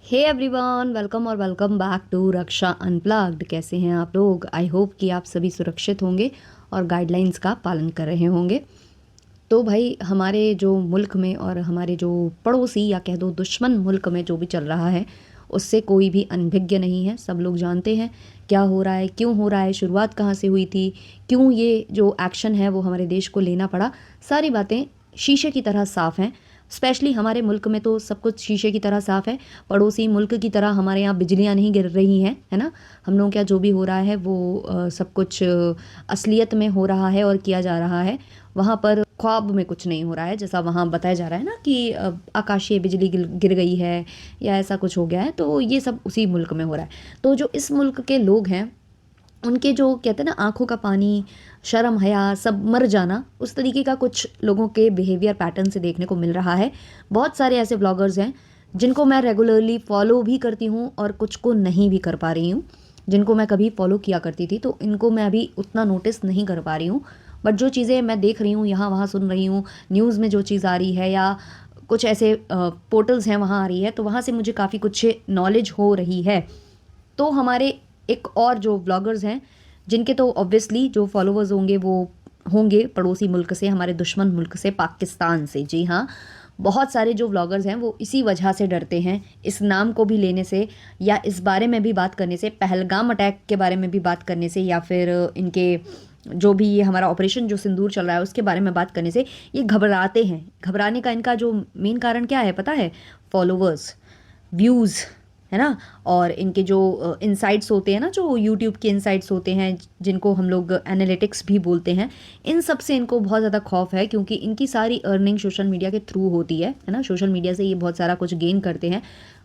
हे everyone, welcome और welcome back to Raksha unplugged. कैसे हैं आप लोग? आई होप कि आप सभी सुरक्षित होंगे और गाइडलाइंस का पालन कर रहे होंगे। तो भाई, हमारे जो मुल्क में और हमारे जो पड़ोसी या कह दो दुश्मन मुल्क में जो भी चल रहा है, उससे कोई भी अनभिज्ञ नहीं है। सब लोग जानते हैं क्या हो रहा है, क्यों हो रहा है, शुरुआत कहाँ से हुई थी, क्यों ये जो एक्शन है वो हमारे देश को लेना पड़ा। सारी बातें शीशे की तरह साफ़ हैं। स्पेशली हमारे मुल्क में तो सब कुछ शीशे की तरह साफ़ है। पड़ोसी मुल्क की तरह हमारे यहाँ बिजलियाँ नहीं गिर रही हैं, है ना। हम लोगों क्या जो भी हो रहा है वो सब कुछ असलियत में हो रहा है और किया जा रहा है। वहाँ पर ख्वाब में कुछ नहीं हो रहा है, जैसा वहाँ बताया जा रहा है ना कि आकाशीय बिजली गिर गई है या ऐसा कुछ हो गया है। तो ये सब उसी मुल्क में हो रहा है। तो जो इस मुल्क के लोग हैं, उनके जो कहते हैं ना आँखों का पानी, शर्म हया सब मर जाना, उस तरीके का कुछ लोगों के बिहेवियर पैटर्न से देखने को मिल रहा है। बहुत सारे ऐसे ब्लॉगर्स हैं जिनको मैं रेगुलरली फॉलो भी करती हूँ और कुछ को नहीं भी कर पा रही हूँ। जिनको मैं कभी फॉलो किया करती थी तो इनको मैं अभी उतना नोटिस नहीं कर पा रही हूँ। बट जो चीज़ें मैं देख रही हूँ, यहाँ वहाँ सुन रही हूँ, न्यूज़ में जो चीज़ आ रही है या कुछ ऐसे पोर्टल्स हैं वहाँ आ रही है, तो वहाँ से मुझे काफ़ी कुछ नॉलेज हो रही है। तो हमारे एक और जो व्लॉगर्स हैं, जिनके तो ऑब्वियसली जो फॉलोअर्स होंगे वो होंगे पड़ोसी मुल्क से, हमारे दुश्मन मुल्क से, पाकिस्तान से। जी हाँ, बहुत सारे जो व्लॉगर्स हैं वो इसी वजह से डरते हैं, इस नाम को भी लेने से या इस बारे में भी बात करने से, पहलगाम अटैक के बारे में भी बात करने से, या फिर इनके जो भी ये हमारा ऑपरेशन जो सिंदूर चल रहा है उसके बारे में बात करने से ये घबराते हैं। घबराने का इनका जो मेन कारण क्या है पता है? फॉलोवर्स, व्यूज़, है ना। और इनके जो इनसाइट्स होते हैं ना, जो यूट्यूब के इनसाइट्स होते हैं, जिनको हम लोग एनालिटिक्स भी बोलते हैं, इन सब से इनको बहुत ज़्यादा खौफ है, क्योंकि इनकी सारी अर्निंग सोशल मीडिया के थ्रू होती है ना। सोशल मीडिया से ये बहुत सारा कुछ गेन करते हैं।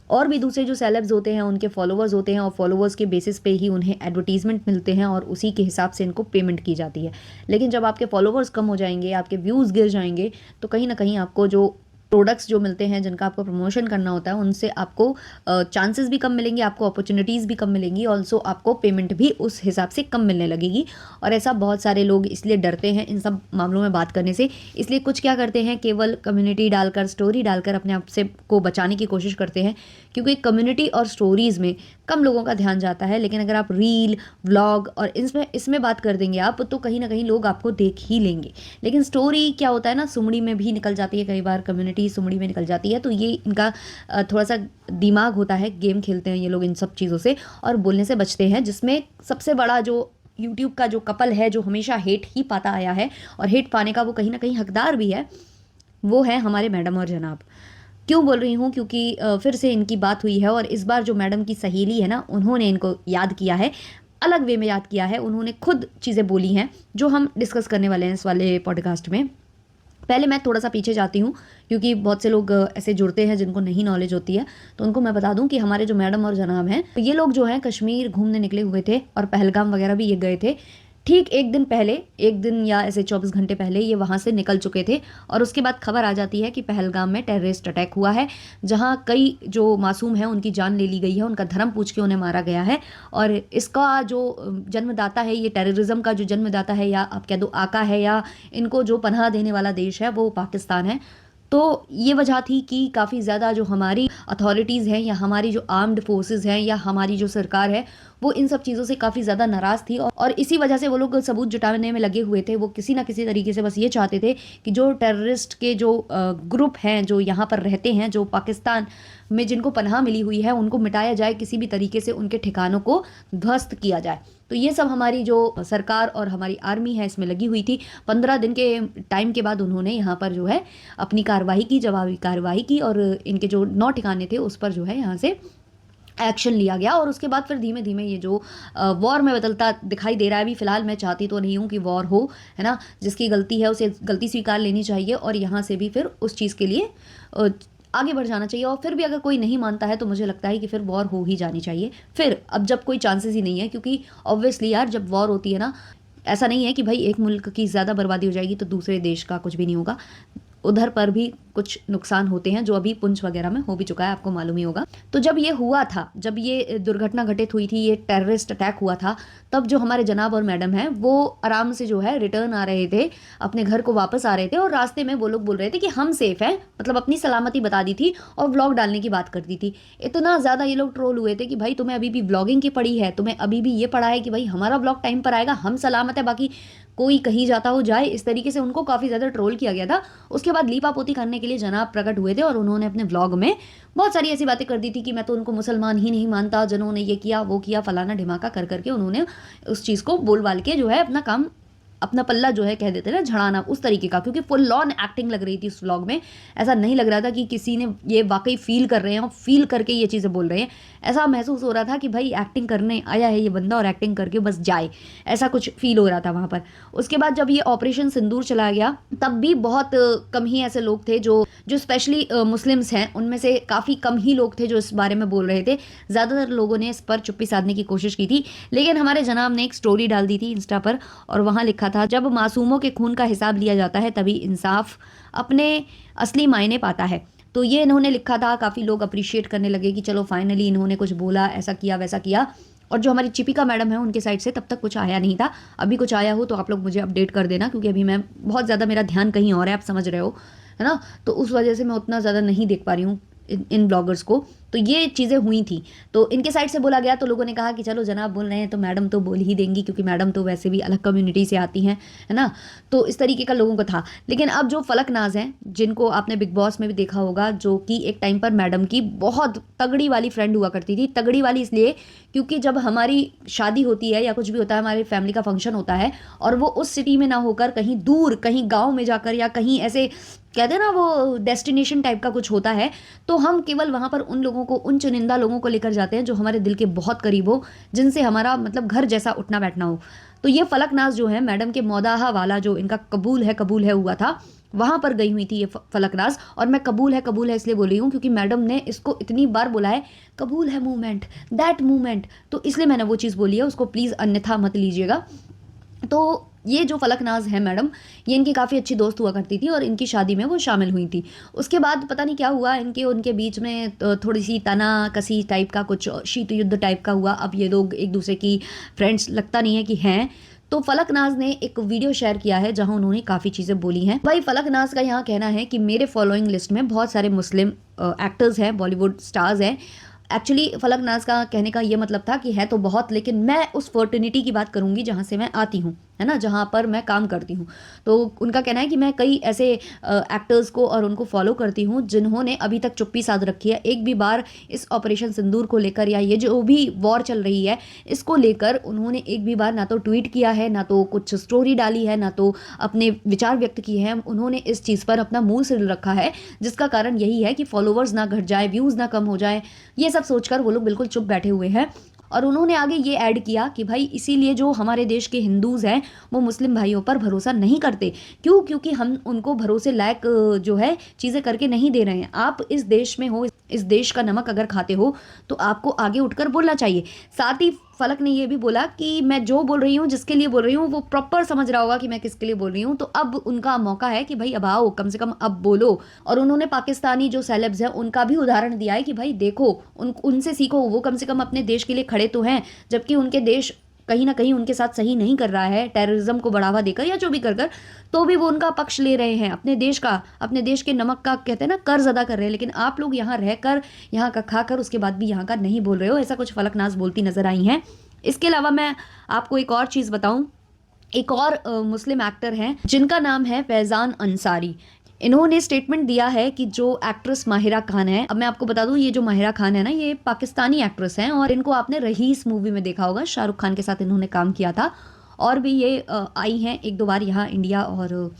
और भी दूसरे जो सेलेब्स होते हैं उनके फॉलोवर्स होते हैं, और फॉलोवर्स के बेसिस पे ही उन्हें एडवर्टीजमेंट मिलते हैं और उसी के हिसाब से इनको पेमेंट की जाती है। लेकिन जब आपके फॉलोवर्स कम हो जाएंगे, आपके व्यूज़ गिर जाएंगे, तो कहीं ना कहीं आपको जो प्रोडक्ट्स जो मिलते हैं जिनका आपको प्रमोशन करना होता है, उनसे आपको चांसेस भी कम मिलेंगे, आपको अपॉर्चुनिटीज़ भी कम मिलेंगी, ऑल्सो आपको पेमेंट भी उस हिसाब से कम मिलने लगेगी। और ऐसा बहुत सारे लोग इसलिए डरते हैं इन सब मामलों में बात करने से। इसलिए कुछ क्या करते हैं, केवल कम्युनिटी डालकर, स्टोरी डालकर अपने आप से को बचाने की कोशिश करते हैं, क्योंकि कम्युनिटी और स्टोरीज़ में कम लोगों का ध्यान जाता है। लेकिन अगर आप रील, व्लॉग और इसमें इसमें बात कर देंगे आप, तो कहीं ना कहीं लोग आपको देख ही लेंगे। लेकिन स्टोरी क्या होता है ना, सुमड़ी में भी निकल जाती है, कई बार कम्युनिटी सुमड़ी में निकल जाती है। तो ये इनका थोड़ा सा दिमाग होता है, गेम खेलते हैं ये लोग इन सब चीज़ों से और बोलने से बचते हैं। जिसमें सबसे बड़ा जो यूट्यूब का जो कपल है, जो हमेशा हेट ही पाता आया है और हेट पाने का वो कहीं ना कहीं हकदार भी है, वो है हमारे मैडम और जनाब। क्यों बोल रही हूँ? क्योंकि फिर से इनकी बात हुई है और इस बार जो मैडम की सहेली है ना, उन्होंने इनको याद किया है, अलग वे में याद किया है। उन्होंने खुद चीज़ें बोली हैं जो हम डिस्कस करने वाले हैं इस वाले पॉडकास्ट में। पहले मैं थोड़ा सा पीछे जाती हूँ, क्योंकि बहुत से लोग ऐसे जुड़ते हैं जिनको नहीं नॉलेज होती है। तो उनको मैं बता दूं कि हमारे जो मैडम और जनाब हैं, तो ये लोग जो हैं कश्मीर घूमने निकले हुए थे और पहलगाम वगैरह भी ये गए थे। ठीक एक दिन पहले, एक दिन या ऐसे 24 घंटे पहले ये वहाँ से निकल चुके थे। और उसके बाद खबर आ जाती है कि पहलगाम में टेररिस्ट अटैक हुआ है, जहाँ कई जो मासूम हैं उनकी जान ले ली गई है, उनका धर्म पूछ के उन्हें मारा गया है। और इसका जो जन्मदाता है, ये टेररिज्म का जो जन्मदाता है, या आप कह दो आका है, या इनको जो पनाह देने वाला देश है, वो पाकिस्तान है। तो ये वजह थी कि काफ़ी ज़्यादा जो हमारी अथॉरिटीज़ हैं या हमारी जो आर्म्ड फोर्सेस हैं या हमारी जो सरकार है, वो इन सब चीज़ों से काफ़ी ज़्यादा नाराज़ थी। और इसी वजह से वो लोग सबूत जुटाने में लगे हुए थे। वो किसी ना किसी तरीके से बस ये चाहते थे कि जो टेररिस्ट के जो ग्रुप हैं, जो यहाँ पर रहते हैं, जो पाकिस्तान में जिनको पनाह मिली हुई है, उनको मिटाया जाए, किसी भी तरीके से उनके ठिकानों को ध्वस्त किया जाए। तो ये सब हमारी जो सरकार और हमारी आर्मी है इसमें लगी हुई थी। 15 दिन के टाइम के बाद उन्होंने यहाँ पर जो है अपनी कार्रवाई की, जवाबी कार्रवाई की, और इनके जो 9 ठिकाने थे उस पर जो है यहाँ से एक्शन लिया गया। और उसके बाद फिर धीमे धीमे ये जो वॉर में बदलता दिखाई दे रहा है। अभी फ़िलहाल मैं चाहती तो नहीं हूँ कि वॉर हो, है ना। जिसकी गलती है उसे गलती स्वीकार लेनी चाहिए और यहाँ से भी फिर उस चीज़ के लिए आगे बढ़ जाना चाहिए। और फिर भी अगर कोई नहीं मानता है तो मुझे लगता है कि फिर वॉर हो ही जानी चाहिए। फिर अब जब कोई चांसेस ही नहीं है, क्योंकि ऑब्वियसली यार जब वॉर होती है ना, ऐसा नहीं है कि भाई एक मुल्क की ज़्यादा बर्बादी हो जाएगी तो दूसरे देश का कुछ भी नहीं होगा। उधर पर भी कुछ नुकसान होते हैं, जो अभी पुंछ वगैरह में हो भी चुका है, आपको मालूम ही होगा। तो जब ये हुआ था, जब ये दुर्घटना घटित हुई थी, ये टेररिस्ट अटैक हुआ था, तब जो हमारे जनाब और मैडम हैं वो आराम से जो है रिटर्न आ रहे थे, अपने घर को वापस आ रहे थे, और रास्ते में वो लोग बोल रहे थे कि हम सेफ हैं, मतलब अपनी सलामती बता दी थी और व्लॉग डालने की बात कर दी थी। इतना ज़्यादा ये लोग ट्रोल हुए थे कि भाई तुम्हें अभी भी व्लॉगिंग की पड़ी है, तुम्हें अभी भी ये पड़ा है कि भाई हमारा व्लॉग टाइम पर आएगा, हम सलामत है, बाकी कोई कहीं जाता हो जाए। इस तरीके से उनको काफ़ी ज़्यादा ट्रोल किया गया था। उसके बाद लीपापोती करने के लिए जनाब प्रकट हुए थे और उन्होंने अपने व्लॉग में बहुत सारी ऐसी बातें कर दी थी कि मैं तो उनको मुसलमान ही नहीं मानता, जिन्होंने ये किया वो किया, फलाना ढिमाका कर करके उन्होंने उस चीज़ को बोल बाल के जो है अपना काम, अपना पल्ला जो है कह देते ना झड़ाना, उस तरीके का, क्योंकि फुल ऑन एक्टिंग लग रही थी उस व्लॉग में। ऐसा नहीं लग रहा था कि किसी ने ये वाकई फील कर रहे हैं और फील करके ये चीज़ें बोल रहे हैं। ऐसा महसूस हो रहा था कि भाई एक्टिंग करने आया है ये बंदा और एक्टिंग करके बस जाए, ऐसा कुछ फील हो रहा था वहाँ पर। उसके बाद जब ये ऑपरेशन सिंदूर चला गया, तब भी बहुत कम ही ऐसे लोग थे जो स्पेशली मुस्लिम्स हैं, उनमें से काफ़ी कम ही लोग थे जो इस बारे में बोल रहे थे। ज़्यादातर लोगों ने इस पर चुप्पी साधने की कोशिश की थी, लेकिन हमारे जनाब ने एक स्टोरी डाल दी थी इंस्टा पर, और वहाँ लिखा था, जब मासूमों के खून का हिसाब लिया जाता है तभी इंसाफ अपने असली मायने पाता है। तो ये इन्होंने लिखा था, काफ़ी लोग अप्रिशिएट करने लगे कि चलो फाइनली इन्होंने कुछ बोला, ऐसा किया वैसा किया। और जो हमारी चिपिका मैडम है उनके साइड से तब तक कुछ आया नहीं था। अभी कुछ आया हो तो आप लोग मुझे अपडेट कर देना, क्योंकि अभी मैं बहुत ज़्यादा, मेरा ध्यान कहीं और है, आप समझ रहे हो, है ना। तो उस वजह से मैं उतना ज़्यादा नहीं देख पा रही हूँ इन ब्लॉगर्स को। तो ये चीज़ें हुई थी, तो इनके साइड से बोला गया, तो लोगों ने कहा कि चलो जनाब बोल रहे हैं तो मैडम तो बोल ही देंगी, क्योंकि मैडम तो वैसे भी अलग कम्युनिटी से आती हैं, है ना। तो इस तरीके का लोगों को था। लेकिन अब जो फलकनाज हैं, जिनको आपने बिग बॉस में भी देखा होगा, जो कि एक टाइम पर मैडम की बहुत तगड़ी वाली फ्रेंड हुआ करती थी। तगड़ी वाली इसलिए क्योंकि जब हमारी शादी होती है या कुछ भी होता है, हमारी फैमिली का फंक्शन होता है, और वो उस सिटी में ना होकर कहीं दूर, कहीं गाँव में जाकर, या कहीं ऐसे कहते हैं ना वो डेस्टिनेशन टाइप का कुछ होता है, तो हम केवल वहाँ पर उन लोगों को, उन चुनिंदा लोगों को लेकर जाते हैं जो हमारे दिल के बहुत करीब हो, जिनसे हमारा मतलब घर जैसा उठना बैठना हो। तो ये फलकनाज जो है मैडम के मौदाहा वाला जो इनका कबूल है हुआ था, वहाँ पर गई हुई थी ये फलकनाज। और मैं कबूल है इसलिए बोल रही हूँ क्योंकि मैडम ने इसको इतनी बार बोला है, कबूल है मूवमेंट, दैट मूवमेंट, तो इसलिए मैंने वो चीज़ बोली है, उसको प्लीज़ अन्यथा मत लीजिएगा। तो ये जो फलकनाज है मैडम, ये इनकी काफ़ी अच्छी दोस्त हुआ करती थी और इनकी शादी में वो शामिल हुई थी। उसके बाद पता नहीं क्या हुआ, इनके उनके बीच में थोड़ी सी तना कसी टाइप का कुछ शीत युद्ध टाइप का हुआ। अब ये लोग एक दूसरे की फ्रेंड्स लगता नहीं है कि हैं। तो फलकनाज ने एक वीडियो शेयर किया है जहां उन्होंने काफ़ी चीज़ें बोली हैं। भाई फलकनाज का यहाँ कहना है कि मेरे फॉलोइंग लिस्ट में बहुत सारे मुस्लिम एक्टर्स हैं, बॉलीवुड स्टार्स हैं। एक्चुअली फलकनाज का कहने का ये मतलब था कि है तो बहुत, लेकिन मैं उस फर्टिनिटी की बात करूंगी जहाँ से मैं आती हूँ, है ना, जहाँ पर मैं काम करती हूँ। तो उनका कहना है कि मैं कई ऐसे एक्टर्स को और उनको फॉलो करती हूँ जिन्होंने अभी तक चुप्पी साध रखी है। एक भी बार इस ऑपरेशन सिंदूर को लेकर या ये जो भी वॉर चल रही है इसको लेकर उन्होंने एक भी बार ना तो ट्वीट किया है, ना तो कुछ स्टोरी डाली है, ना तो अपने विचार व्यक्त किए हैं। उन्होंने इस चीज़ पर अपना मुंह सिल रखा है, जिसका कारण यही है कि फॉलोवर्स ना घट जाए, व्यूज़ ना कम हो जाए, ये सब सोचकर वो लोग बिल्कुल चुप बैठे हुए हैं। और उन्होंने आगे ये ऐड किया कि भाई इसीलिए जो हमारे देश के हिंदूज़ हैं वो मुस्लिम भाइयों पर भरोसा नहीं करते। क्यों? क्योंकि हम उनको भरोसे लायक जो है चीज़ें करके नहीं दे रहे हैं। आप इस देश में हो, इस देश का नमक अगर खाते हो तो आपको आगे उठकर बोलना चाहिए। साथ ही फलक ने ये भी बोला कि मैं जो बोल रही हूँ, जिसके लिए बोल रही हूँ, वो प्रॉपर समझ रहा होगा कि मैं किसके लिए बोल रही हूँ। तो अब उनका मौका है कि भाई अब आओ, कम से कम अब बोलो। और उन्होंने पाकिस्तानी जो सेलेब्स हैं उनका भी उदाहरण दिया है कि भाई देखो उनसे सीखो, वो कम से कम अपने देश के लिए खड़े तो हैं, जबकि उनके देश कहीं ना कहीं उनके साथ सही नहीं कर रहा है, टेररिज्म को बढ़ावा देकर या जो भी कर कर, तो भी वो उनका पक्ष ले रहे हैं, अपने देश का, अपने देश के नमक का कहते हैं ना कर्ज अदा कर रहे हैं। लेकिन आप लोग यहाँ रहकर, यहाँ का खाकर, उसके बाद भी यहाँ का नहीं बोल रहे हो। ऐसा कुछ फलकनाज बोलती नजर आई हैं। इसके अलावा मैं आपको एक और चीज़ बताऊं, एक और मुस्लिम एक्टर हैं जिनका नाम है फैज़ान अंसारी। इन्होंने स्टेटमेंट दिया है कि जो एक्ट्रेस माहिरा खान है, अब मैं आपको बता दूं ये जो माहिरा खान है ना, ये पाकिस्तानी एक्ट्रेस हैं और इनको आपने रहीस मूवी में देखा होगा, शाहरुख खान के साथ इन्होंने काम किया था। और भी ये आई हैं एक दो बार यहाँ इंडिया, और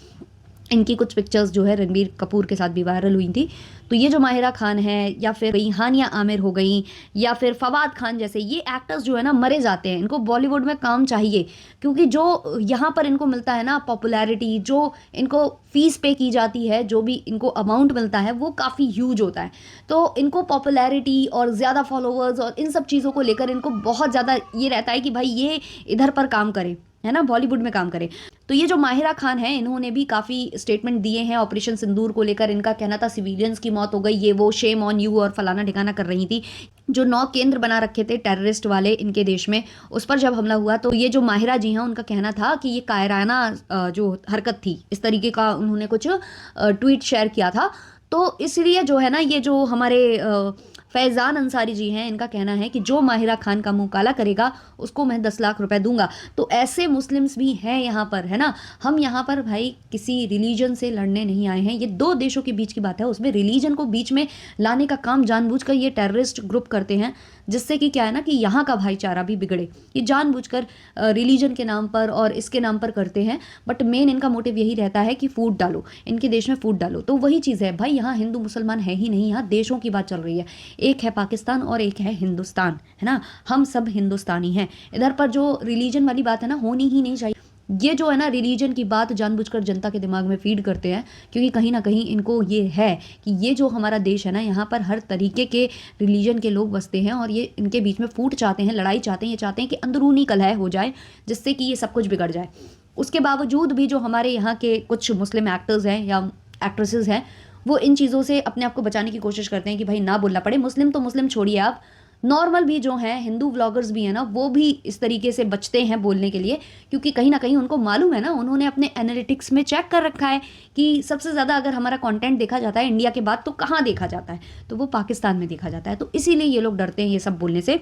इनकी कुछ पिक्चर्स जो है रणबीर कपूर के साथ भी वायरल हुई थी। तो ये जो माहिरा खान है, या फिर हानिया आमिर हो गई, या फिर फवाद खान जैसे ये एक्टर्स जो है ना मरे जाते हैं। इनको बॉलीवुड में काम चाहिए, क्योंकि जो यहाँ पर इनको मिलता है ना पॉपुलैरिटी, जो इनको फीस पे की जाती है, जो भी इनको अमाउंट मिलता है वो काफ़ी ह्यूज होता है। तो इनको पॉपुलैरिटी और ज़्यादा फॉलोवर्स और इन सब चीज़ों को लेकर इनको बहुत ज़्यादा ये रहता है कि भाई ये इधर पर काम करें, है ना, बॉलीवुड में काम करे। तो ये जो माहिरा खान है, इन्होंने भी काफ़ी स्टेटमेंट दिए हैं ऑपरेशन सिंदूर को लेकर। इनका कहना था सिविलियंस की मौत हो गई, ये वो, शेम ऑन यू और फलाना ठिकाना कर रही थी। जो 9 केंद्र बना रखे थे टेररिस्ट वाले इनके देश में, उस पर जब हमला हुआ तो ये जो माहिरा जी हैं उनका कहना था कि ये कायराना जो हरकत थी, इस तरीके का उन्होंने कुछ ट्वीट शेयर किया था। तो इसलिए जो है ना, ये जो हमारे फैज़ान अंसारी जी हैं, इनका कहना है कि जो माहिरा खान का मुंह काला करेगा उसको मैं 10 लाख रुपए दूंगा। तो ऐसे मुस्लिम्स भी हैं यहाँ पर, है ना। हम यहाँ पर भाई किसी रिलीजन से लड़ने नहीं आए हैं। ये 2 देशों के बीच की बात है, उसमें रिलीजन को बीच में लाने का काम जानबूझकर ये टेररिस्ट ग्रुप करते हैं, जिससे कि क्या है ना कि यहाँ का भाईचारा भी बिगड़े। ये जानबूझकर रिलीजन के नाम पर और इसके नाम पर करते हैं, बट मेन इनका मोटिव यही रहता है कि फूट डालो, इनके देश में फूट डालो। तो वही चीज़ है भाई, यहाँ हिंदू मुसलमान है ही नहीं, यहाँ देशों की बात चल रही है। एक है पाकिस्तान और एक है हिंदुस्तान, है ना। हम सब हिंदुस्तानी हैं। इधर पर जो रिलीजन वाली बात है ना, होनी ही नहीं चाहिए। ये जो है ना रिलीजन की बात जानबूझकर जनता के दिमाग में फीड करते हैं, क्योंकि कहीं ना कहीं इनको ये है कि ये जो हमारा देश है ना, यहाँ पर हर तरीके के रिलीजन के लोग बसते हैं और ये इनके बीच में फूट चाहते हैं, लड़ाई चाहते हैं। ये चाहते हैं कि अंदरूनी कलह हो जाए, जिससे कि ये सब कुछ बिगड़ जाए। उसके बावजूद भी जो हमारे यहाँ के कुछ मुस्लिम एक्टर्स हैं या एक्ट्रेसेस हैं, वो इन चीज़ों से अपने आप को बचाने की कोशिश करते हैं कि भाई ना बोलना पड़े। मुस्लिम तो मुस्लिम छोड़िए, आप नॉर्मल भी जो हैं, हिंदू व्लॉगर्स भी हैं ना, वो भी इस तरीके से बचते हैं बोलने के लिए, क्योंकि कहीं ना कहीं उनको मालूम है ना, उन्होंने अपने एनालिटिक्स में चेक कर रखा है कि सबसे ज़्यादा अगर हमारा कंटेंट देखा जाता है इंडिया के बाद, तो कहाँ देखा जाता है, तो वो पाकिस्तान में देखा जाता है। तो इसीलिए ये लोग डरते हैं ये सब बोलने से।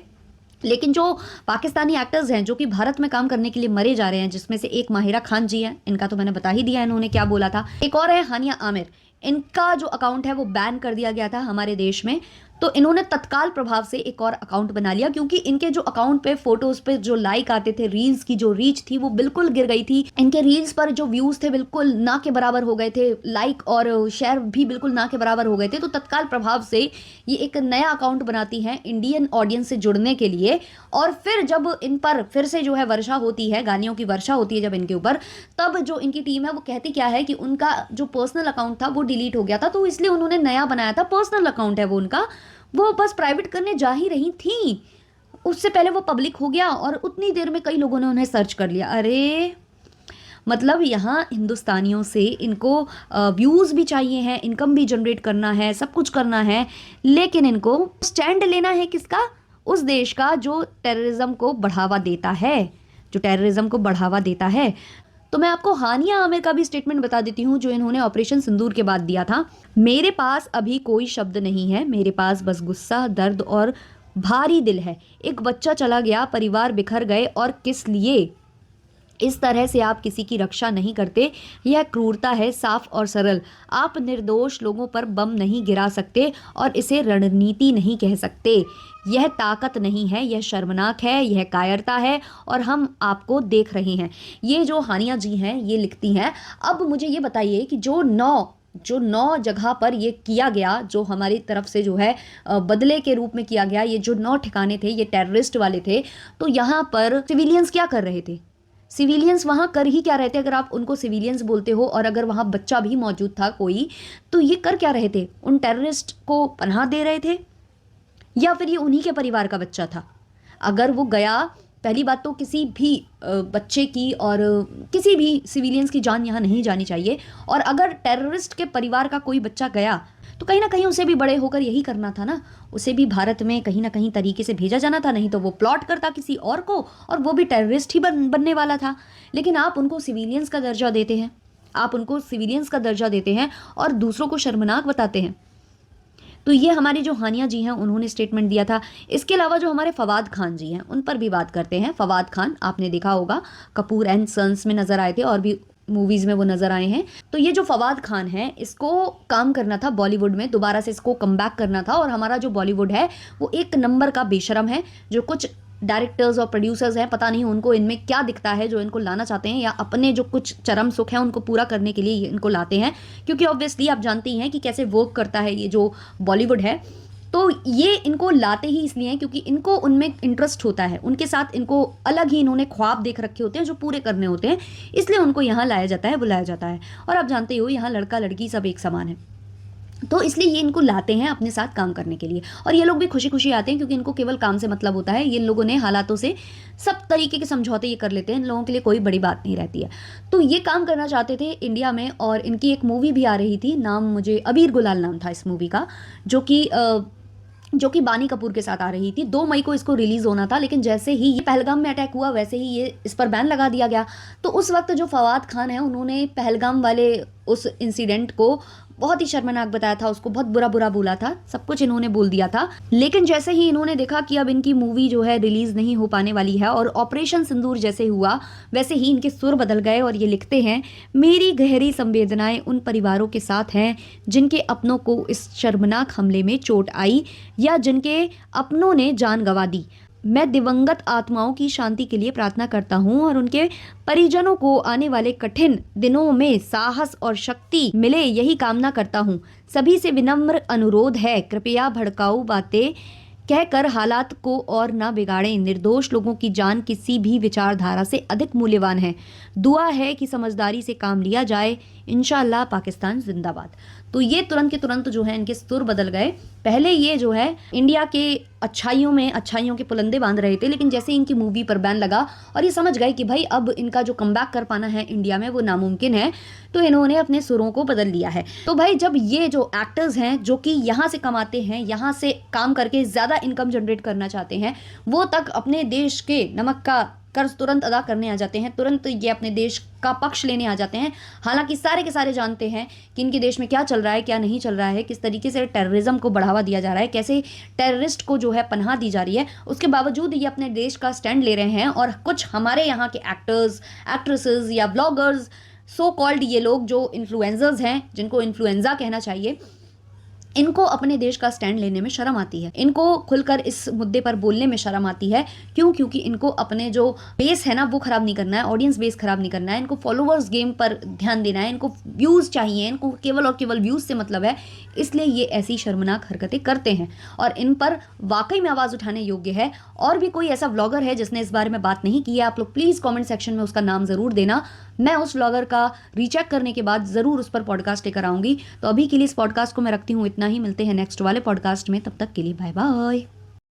लेकिन जो पाकिस्तानी एक्टर्स हैं जो कि भारत में काम करने के लिए मरे जा रहे हैं, जिसमें से एक माहिरा खान जी हैं, इनका तो मैंने बता ही दिया इन्होंने क्या बोला था। एक और है हानिया आमिर, इनका जो अकाउंट है वो बैन कर दिया गया था हमारे देश में। तो इन्होंने तत्काल प्रभाव से एक और अकाउंट बना लिया, क्योंकि इनके जो अकाउंट पे फोटोज पे जो लाइक आते थे, रील्स की जो रीच थी वो बिल्कुल गिर गई थी। इनके रील्स पर जो व्यूज थे बिल्कुल ना के बराबर हो गए थे, लाइक और शेयर भी बिल्कुल ना के बराबर हो गए थे। तो तत्काल प्रभाव से ये एक नया अकाउंट बनाती हैं इंडियन ऑडियंस से जुड़ने के लिए। और फिर जब इन पर फिर से जो है वर्षा होती है, गालियों की वर्षा होती है जब इनके ऊपर, तब जो इनकी टीम है वो कहती क्या है कि उनका जो पर्सनल अकाउंट था वो डिलीट हो गया था, तो इसलिए उन्होंने नया बनाया था। पर्सनल अकाउंट है वो उनका, वो बस प्राइवेट करने जा ही रही थी, उससे पहले वो पब्लिक हो गया और उतनी देर में कई लोगों ने उन्हें सर्च कर लिया। अरे मतलब यहाँ हिंदुस्तानियों से इनको व्यूज़ भी चाहिए हैं, इनकम भी जनरेट करना है, सब कुछ करना है, लेकिन इनको स्टैंड लेना है किसका? उस देश का जो टेररिज्म को बढ़ावा देता है, जो टेररिज्म को बढ़ावा देता है। तो मैं आपको हानिया आमिर का भी स्टेटमेंट बता देती हूँ, जो इन्होंने ऑपरेशन सिंदूर के बाद दिया था। मेरे पास अभी कोई शब्द नहीं है, मेरे पास बस गुस्सा, दर्द और भारी दिल है। एक बच्चा चला गया, परिवार बिखर गए, और किस लिए? इस तरह से आप किसी की रक्षा नहीं करते, यह क्रूरता है, साफ और सरल। आप निर्दोष लोगों पर बम नहीं गिरा सकते और इसे रणनीति नहीं कह सकते। यह ताकत नहीं है, यह शर्मनाक है, यह कायरता है, और हम आपको देख रहे हैं। ये जो हानिया जी हैं ये लिखती हैं। अब मुझे ये बताइए कि जो नौ जगह पर ये किया गया, जो हमारी तरफ से जो है बदले के रूप में किया गया, ये जो 9 ठिकाने थे ये टेररिस्ट वाले थे, तो यहाँ पर सिविलियंस क्या कर रहे थे? सिविलियंस वहाँ कर ही क्या रहे थे? अगर आप उनको सिविलियंस बोलते हो और अगर वहाँ बच्चा भी मौजूद था कोई, तो ये कर क्या रहे थे? उन टेररिस्ट को पनाह दे रहे थे, या फिर ये उन्हीं के परिवार का बच्चा था? अगर वो गया, पहली बात तो किसी भी बच्चे की और किसी भी सिविलियंस की जान यहाँ नहीं जानी चाहिए। और अगर टेररिस्ट के परिवार का कोई बच्चा गया, तो कहीं ना कहीं उसे भी बड़े होकर यही करना था ना, उसे भी भारत में कहीं ना कहीं तरीके से भेजा जाना था, नहीं तो वो प्लॉट करता किसी और को और वो भी टेररिस्ट ही बनने वाला था। लेकिन आप उनको सिविलियंस का दर्जा देते हैं, आप उनको सिविलियंस का दर्जा देते हैं और दूसरों को शर्मनाक बताते हैं। तो ये हमारी जो हानिया जी हैं उन्होंने स्टेटमेंट दिया था। इसके अलावा जो हमारे फवाद खान जी हैं उन पर भी बात करते हैं। फवाद खान आपने देखा होगा, कपूर एंड सन्स में नजर आए थे और भी मूवीज में वो नजर आए हैं। तो ये जो फवाद खान है, इसको काम करना था बॉलीवुड में, दोबारा से इसको कम बैक करना था। और हमारा जो बॉलीवुड है वो एक नंबर का बेशरम है। जो कुछ डायरेक्टर्स और प्रोड्यूसर्स हैं, पता नहीं उनको इनमें क्या दिखता है जो इनको लाना चाहते हैं, या अपने जो कुछ चरम सुख है उनको पूरा करने के लिए इनको लाते हैं। क्योंकि ऑब्वियसली आप जानती हैं कि कैसे वर्क करता है ये जो बॉलीवुड है। तो ये इनको लाते ही इसलिए हैं क्योंकि इनको उनमें इंटरेस्ट होता है, उनके साथ इनको अलग ही इन्होंने ख्वाब देख रखे होते हैं जो पूरे करने होते हैं, इसलिए उनको यहाँ लाया जाता है, बुलाया जाता है। और आप जानते हो यहाँ लड़का लड़की सब एक समान है। तो इसलिए ये इनको लाते हैं अपने साथ काम करने के लिए, और ये लोग भी खुशी खुशी आते हैं क्योंकि इनको केवल काम से मतलब होता है। ये इन लोगों ने हालातों से सब तरीके के समझौते ये कर लेते हैं, इन लोगों के लिए कोई बड़ी बात नहीं रहती है। तो ये काम करना चाहते थे इंडिया में, और इनकी एक मूवी भी आ रही थी, नाम मुझे अबीर गुलाल नाम था इस मूवी का, जो कि बानी कपूर के साथ आ रही थी। 2 मई को इसको रिलीज़ होना था, लेकिन जैसे ही ये पहलगाम में अटैक हुआ वैसे ही ये इस पर बैन लगा दिया गया। तो उस वक्त जो फवाद खान है उन्होंने पहलगाम वाले उस इंसिडेंट को बहुत ही शर्मनाक बताया था, उसको बहुत बुरा बुरा बोला था, सब कुछ इन्होंने बोल दिया था। लेकिन जैसे ही इन्होंने देखा कि अब इनकी मूवी जो है रिलीज़ नहीं हो पाने वाली है, और ऑपरेशन सिंदूर जैसे हुआ वैसे ही इनके सुर बदल गए, और ये लिखते हैं, मेरी गहरी संवेदनाएं उन परिवारों के साथ हैं जिनके अपनों को इस शर्मनाक हमले में चोट आई या जिनके अपनों ने जान गंवा दी। मैं दिवंगत आत्माओं की शांति के लिए प्रार्थना करता हूँ और उनके परिजनों को आने वाले कठिन दिनों में साहस और शक्ति मिले, यही कामना करता हूँ। सभी से विनम्र अनुरोध है, कृपया भड़काऊ बातें कहकर हालात को और ना बिगाड़ें। निर्दोष लोगों की जान किसी भी विचारधारा से अधिक मूल्यवान है। दुआ है कि समझदारी से काम लिया जाए। इंशाअल्लाह पाकिस्तान जिंदाबाद। तो ये तुरंत के तुरंत जो है इनके सुर बदल गए। पहले ये जो है इंडिया के अच्छाइयों में अच्छाइयों के पुलंदे बांध रहे थे, लेकिन जैसे इनकी मूवी पर बैन लगा और ये समझ गए कि भाई अब इनका जो कमबैक कर पाना है इंडिया में वो नामुमकिन है, तो इन्होंने अपने सुरों को बदल लिया है। तो भाई जब ये जो एक्टर्स हैं जो कि यहाँ से कमाते हैं, यहाँ से काम करके ज़्यादा इनकम जनरेट करना चाहते हैं, वो तक अपने देश के नमक का कर्ज तुरंत अदा करने आ जाते हैं, तुरंत ये अपने देश का पक्ष लेने आ जाते हैं। हालांकि सारे के सारे जानते हैं कि इनके देश में क्या चल रहा है, क्या नहीं चल रहा है, किस तरीके से टेररिज्म को बढ़ावा दिया जा रहा है, कैसे टेररिस्ट को जो है पनाह दी जा रही है। उसके बावजूद ये अपने देश का स्टैंड ले रहे हैं, और कुछ हमारे यहाँ के एक्टर्स, एक्ट्रेसेस या ब्लॉगर्स, सो कॉल्ड ये लोग जो इन्फ्लुएंसर्स हैं, जिनको इन्फ्लुएंजा कहना चाहिए, इनको अपने देश का स्टैंड लेने में शर्म आती है, इनको खुलकर इस मुद्दे पर बोलने में शर्म आती है। क्यों? क्योंकि इनको अपने जो बेस है ना वो खराब नहीं करना है, ऑडियंस बेस खराब नहीं करना है, इनको फॉलोअर्स गेम पर ध्यान देना है, इनको व्यूज़ चाहिए, इनको केवल और केवल व्यूज़ से मतलब है। इसलिए ये ऐसी शर्मनाक हरकतें करते हैं, और इन पर वाकई में आवाज़ उठाने योग्य है। और भी कोई ऐसा व्लॉगर है जिसने इस बारे में बात नहीं की है, आप लोग प्लीज़ कॉमेंट सेक्शन में उसका नाम ज़रूर देना। मैं उस व्लॉगर का रीचेक करने के बाद ज़रूर उस पर पॉडकास्ट लेकर आऊँगी। तो अभी के लिए इस पॉडकास्ट को मैं रखती हूँ इतना ही। मिलते हैं नेक्स्ट वाले पॉडकास्ट में, तब तक के लिए बाय बाय।